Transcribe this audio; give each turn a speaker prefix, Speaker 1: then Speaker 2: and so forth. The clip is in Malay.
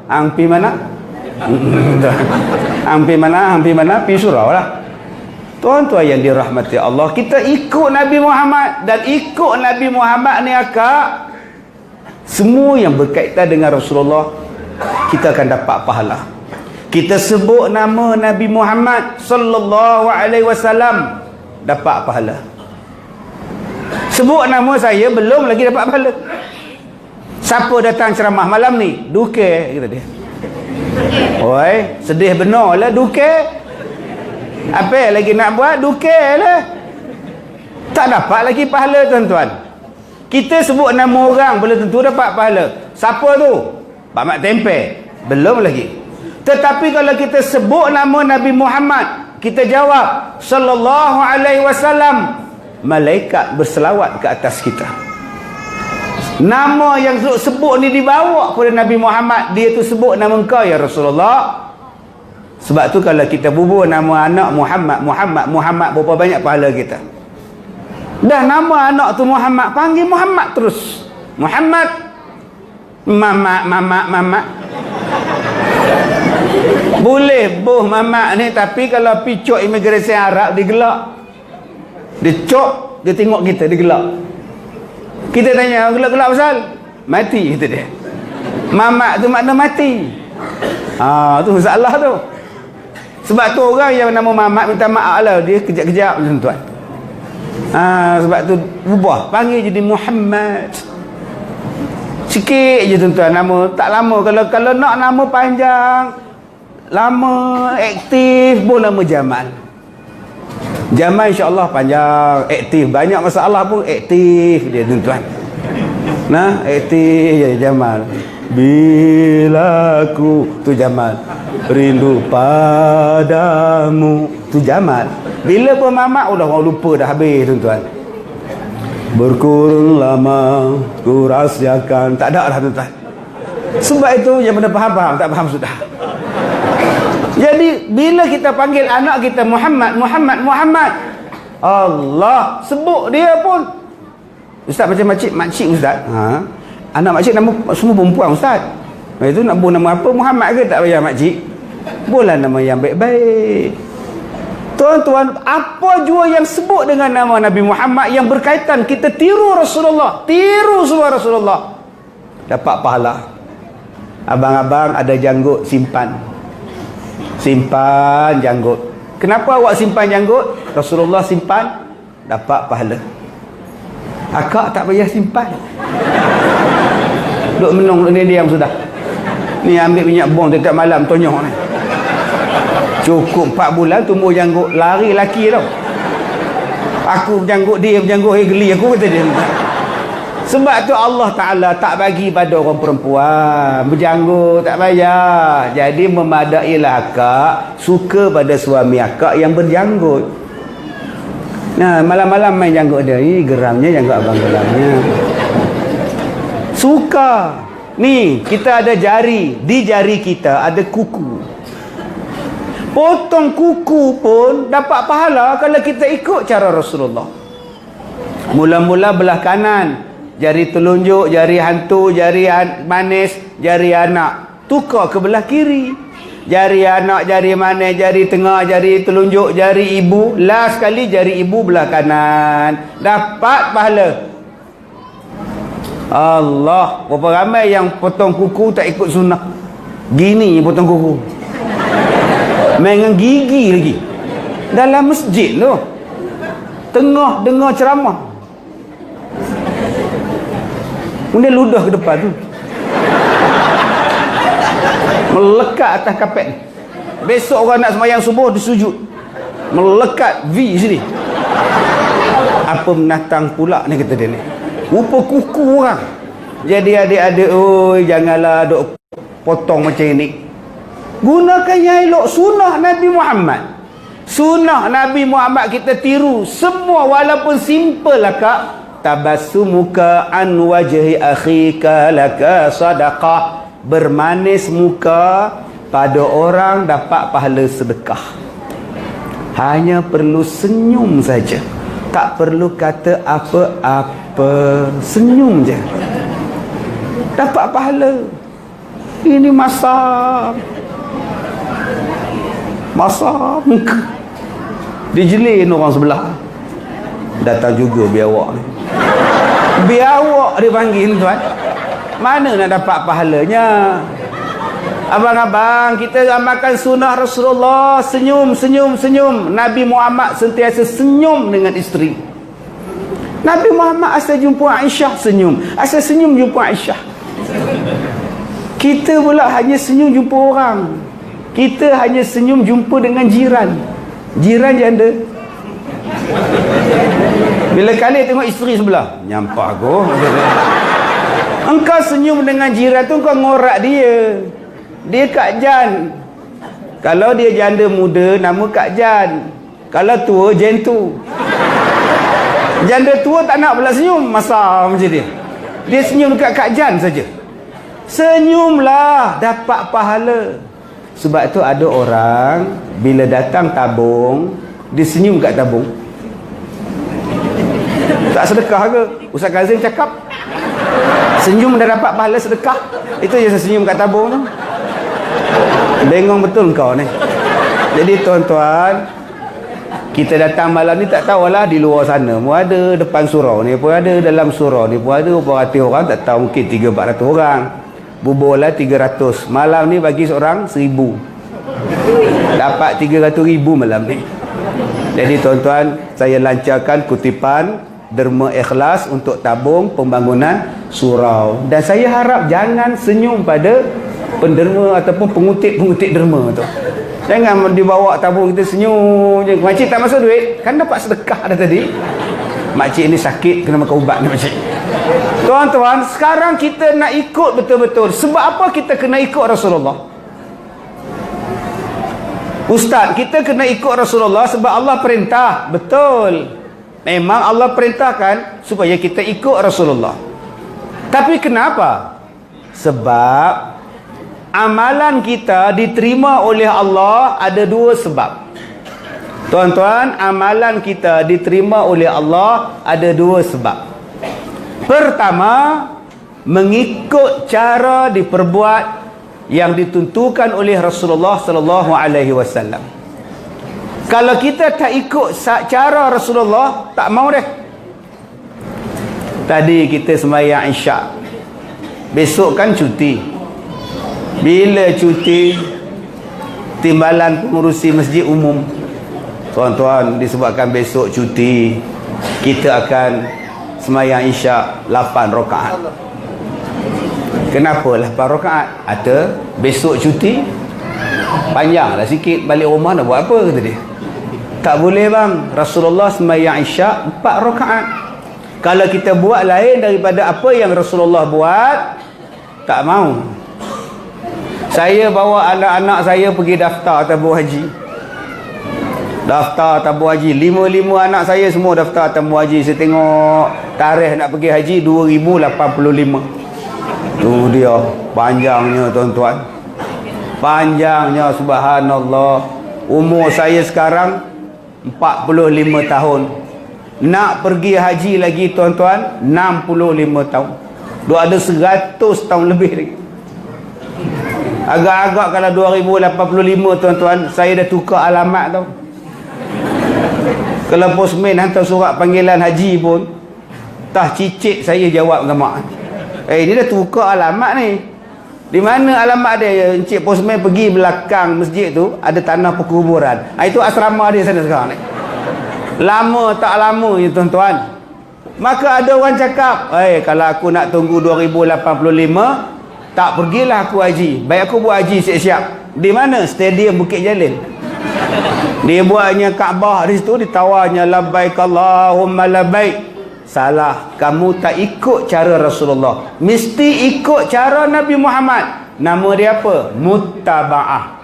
Speaker 1: Hang pi mana? Hang pi mana? Hang pi mana? Pi surau lah. Tuan-tuan yang dirahmati Allah, kita ikut Nabi Muhammad. Dan ikut Nabi Muhammad ni akak, semua yang berkaitan dengan Rasulullah, kita akan dapat pahala. Kita sebut nama Nabi Muhammad sallallahu alaihi wasallam, dapat pahala. Sebut nama saya, belum lagi dapat pahala. Siapa datang ceramah malam ni? Duke, kata dia. Oi, sedih benar lah duke. Apa lagi nak buat? Duke lah. Tak dapat lagi pahala, tuan-tuan. Kita sebut nama orang, belum tentu dapat pahala. Siapa tu? Pak Mat Tempe. Belum lagi. Tetapi kalau kita sebut nama Nabi Muhammad, kita jawab sallallahu alaihi wasallam, malaikat berselawat ke atas kita. Nama yang sebut ni dibawa kepada Nabi Muhammad, dia tu sebut nama engkau ya Rasulullah. Sebab tu kalau kita bubur nama anak Muhammad, berapa banyak pahala kita. Dah nama anak tu Muhammad, panggil Muhammad terus. Muhammad, Mama. Boleh boh Mama ni, tapi kalau picok imigresen Arab digelak. Dia cok, dia tengok kita, dia gelak. Kita tanya, gelak-gelak pasal? Mati, kata dia. Mama tu makna mati. Tu masalah tu. Sebab tu orang yang nama Mamat minta maaf lah, dia kejap-kejap macam tuan. Sebab tu ubah, panggil jadi Muhammad. Sikit je tuan-tuan nama, tak lama. Kalau nak nama panjang, lama, aktif, pun nama Jamal. Jamal insya-Allah panjang, aktif, banyak masalah pun aktif dia tuan-tuan. Nah, aktif je Jamal. Bila ku tu Jamal, rindu padamu tu Jamal. Bila pun Mamat udah orang lupa dah habis tuan-tuan. Berkurun lama ku rahsiakan, tak ada dah tuan-tuan. Sebab itu yang mana faham, tak faham sudah. Jadi bila kita panggil anak kita Muhammad, Allah sebut dia pun. Ustaz macam makcik Ustaz. Anak makcik nama semua perempuan Ustaz. Itu nak buat nama apa? Muhammad ke tak payah makcik? Buatlah nama yang baik-baik. Tuan-tuan, apa jua yang sebut dengan nama Nabi Muhammad yang berkaitan, kita tiru Rasulullah, tiru semua Rasulullah, dapat pahala. Abang-abang ada janggut, simpan janggut. Kenapa awak simpan janggut? Rasulullah simpan, dapat pahala. Akak tak payah simpan, duk menung, duk ni diam sudah. Ni ambil minyak bom dekat malam tonyok ni. Cukup 4 bulan tumbuh janggut, lari laki tau. Aku berjanggut, dia berjanggut, geli aku, kata dia. Sebab tu Allah Ta'ala tak bagi pada orang perempuan berjanggut, tak payah. Jadi memadailah akak suka pada suami akak yang berjanggut. Nah, malam-malam main janggut dia, geramnya janggut abang geramnya. Suka. Ni, kita ada jari, di jari kita ada kuku. Potong kuku pun dapat pahala kalau kita ikut cara Rasulullah. Mula-mula belah kanan, jari telunjuk, jari hantu, jari manis, jari anak. Tukar ke belah kiri. Jari anak, jari manis, jari tengah, jari telunjuk, jari ibu. Last sekali jari ibu belah kanan. Dapat pahala. Allah, berapa ramai yang potong kuku tak ikut sunnah. Gini potong kuku. Main dengan gigi lagi. Dalam masjid tu. Tengah dengar ceramah. Kemudian ludah ke depan tu. Melekat atas kapet. Besok orang nak sembahyang subuh disujud. Melekat V sini. Apa menatang pula ni, kata dia ni. Rupa kuku orang. Jadi adik-adik, oi janganlah duk potong macam ini. Gunakan yang elok, sunnah Nabi Muhammad. Sunnah Nabi Muhammad kita tiru semua, walaupun simple lah kak. Tabassumuka an wajhi akhika laka sadaqah. Bermanis muka pada orang dapat pahala sedekah. Hanya perlu senyum saja, tak perlu kata apa-apa, senyum je dapat pahala. Ini masak muka. Dijelin orang sebelah. Datang juga biawak ni. Biawak dia panggil tuan. Mana nak dapat pahalanya? Abang-abang, kita amalkan sunnah Rasulullah. Senyum. Nabi Muhammad sentiasa senyum dengan isteri. Nabi Muhammad asal jumpa Aisyah senyum. Asal senyum jumpa Aisyah. Kita pula hanya senyum jumpa orang. Kita hanya senyum jumpa dengan jiran. Jiran janda. Bila kali tengok isteri sebelah, nyampak aku. Engkau senyum dengan jiran tu, kau ngorak dia. Dia Kak Jan. Kalau dia janda muda, nama Kak Jan. Kalau tua, Jentu. Janda tua tak nak pula senyum, masa macam dia. Dia senyum dekat Kak Jan saja. Senyumlah, dapat pahala. Sebab tu ada orang bila datang tabung, dia senyum kat tabung. Tak sedekah ke? Ustaz Kazim cakap senyum dah dapat pahala sedekah. Itu je saya senyum kat tabung tu. Bengong betul kau ni. Jadi tuan-tuan, kita datang malam ni tak tahulah di luar sana pun ada, depan surau ni pun ada, dalam surau ni pun ada berapa ratus orang, tak tahu, mungkin 300-400 orang. Bubur lah 300. Malam ni bagi seorang 1,000. Dapat 300,000 malam ni. Jadi tuan-tuan, saya lancarkan kutipan derma ikhlas untuk tabung pembangunan surau. Dan saya harap jangan senyum pada penderma ataupun pengutip derma tu. Jangan dibawa tabung kita senyum je. Makcik tak masuk duit, kan dapat sedekah dah tadi. Makcik ni sakit, kena makan ubat ni makcik. Tuan-tuan, sekarang kita nak ikut betul-betul. Sebab apa kita kena ikut Rasulullah? Ustaz, kita kena ikut Rasulullah sebab Allah perintah. Betul. Memang Allah perintahkan supaya kita ikut Rasulullah. Tapi kenapa? Sebab amalan kita diterima oleh Allah ada dua sebab. Tuan-tuan, amalan kita diterima oleh Allah ada dua sebab. Pertama, mengikut cara diperbuat yang ditentukan oleh Rasulullah sallallahu alaihi wasallam. Kalau kita tak ikut cara Rasulullah, tak mau deh. Tadi kita sembahyang Isyak. Besok kan cuti. Bila cuti, timbalan pengurusi masjid umum. Tuan-tuan, disebabkan besok cuti, kita akan sembahyang Isyak 8 rakaat. Kenapa 8 rakaat? Ada besok cuti, panjanglah sikit, balik rumah nak buat apa kata dia. Tak boleh bang, Rasulullah sembahyang Isyak 4 rakaat. Kalau kita buat lain daripada apa yang Rasulullah buat, tak mau. Saya bawa anak-anak saya pergi daftar tabung haji. Daftar tabung haji, 5 anak saya semua daftar tabung haji. Saya tengok tarikh nak pergi haji 2085. Tu dia panjangnya tuan-tuan. Panjangnya, subhanallah. Umur saya sekarang 45 tahun. Nak pergi haji lagi tuan-tuan 65 tahun. Dia ada 100 tahun lebih lagi. Agak-agak kalau 2085 tuan-tuan, saya dah tukar alamat tau. Kalau postman hantar surat panggilan haji pun, tah cicit saya jawab gamak. Ini dah tukar alamat ni. Di mana alamat dia? Encik postman pergi belakang masjid tu, ada tanah perkuburan. Itu asrama dia sana sekarang ni. Lama tak lama ya tuan-tuan. Maka ada orang cakap, kalau aku nak tunggu 2085, tak pergilah aku haji. Baik aku buat haji siap-siap. Di mana? Stadium Bukit Jalil. Dia buatnya Kaabah di situ, ditawarnya labbaik Allahumma labbaik. Salah, kamu tak ikut cara Rasulullah. Mesti ikut cara Nabi Muhammad. Nama dia apa? Muttaba'ah.